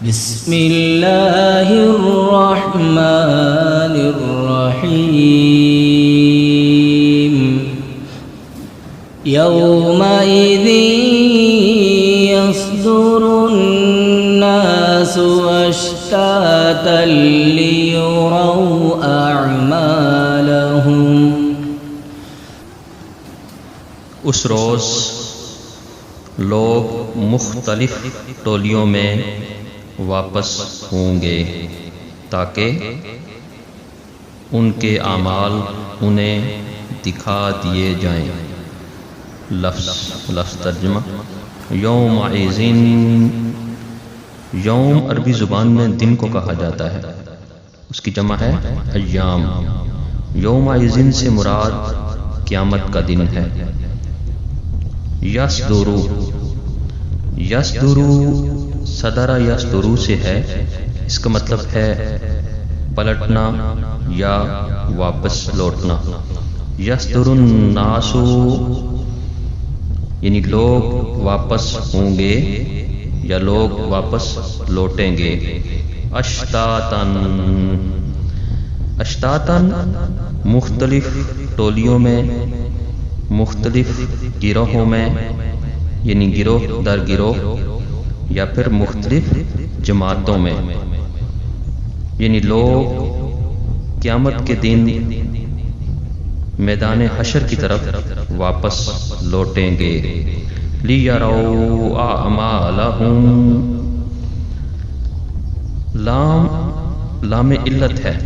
بسم اللہ الرحمن الرحیم یومئذ یصدر الناس اشتاتا لیروا اعمالهم۔ اس روز لوگ مختلف ٹولیوں میں واپس ہوں گے تاکہ ان کے اعمال انہیں دکھا دیے جائیں۔ لفظ ترجمہ یومئذ، یوم عربی زبان میں دن کو کہا جاتا ہے، اس کی جمع ہے ایام۔ یومئذ سے مراد قیامت کا دن ہے۔ یصدر، یصدر صدر یصدر سے ہے، اس کا مطلب ہے پلٹنا یا واپس لوٹنا۔ یصدر الناس یعنی لوگ واپس ہوں گے یا لوگ واپس لوٹیں گے۔ اشتاتن، اشتاتن مختلف ٹولیوں میں، مختلف گروہوں میں، یعنی گروہ در گروہ یا پھر مختلف جماعتوں میں، یعنی لوگ قیامت کے دن میدان حشر کی طرف واپس لوٹیں گے۔ لیروا اعمالہم، لام علت ہے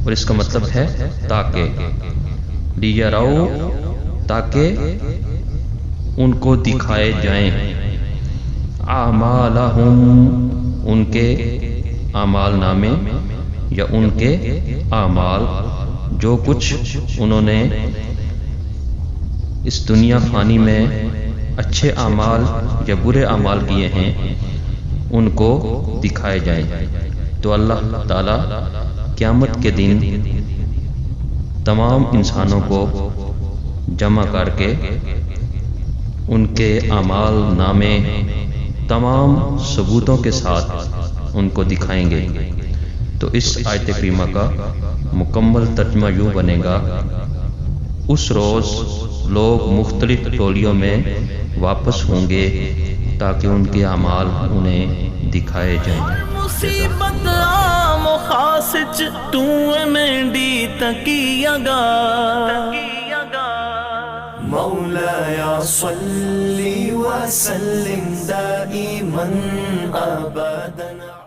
اور اس کا مطلب ہے تاکہ۔ لیروا تاکہ ان کو دکھائے جائیں، اعمالہم ان کے اعمال نامے یا ان کے اعمال، جو کچھ انہوں نے اس دنیا فانی میں اچھے اعمال یا برے اعمال کیے ہیں ان کو دکھائے جائیں۔ تو اللہ تعالی قیامت کے دن تمام انسانوں کو جمع کر کے ان کے اعمال نامے تمام ثبوتوں کے ساتھ ان کو دکھائیں گے۔ تو اس آیت کریمہ کا مکمل ترجمہ یوں بنے گا، اس روز لوگ مختلف ٹولیوں میں واپس ہوں گے تاکہ ان کے اعمال انہیں دکھائے جائیں۔ مصیبت عام و خاص چ تو منڈی تکیہ گا، مولاي صل وسلم دائما ابدا۔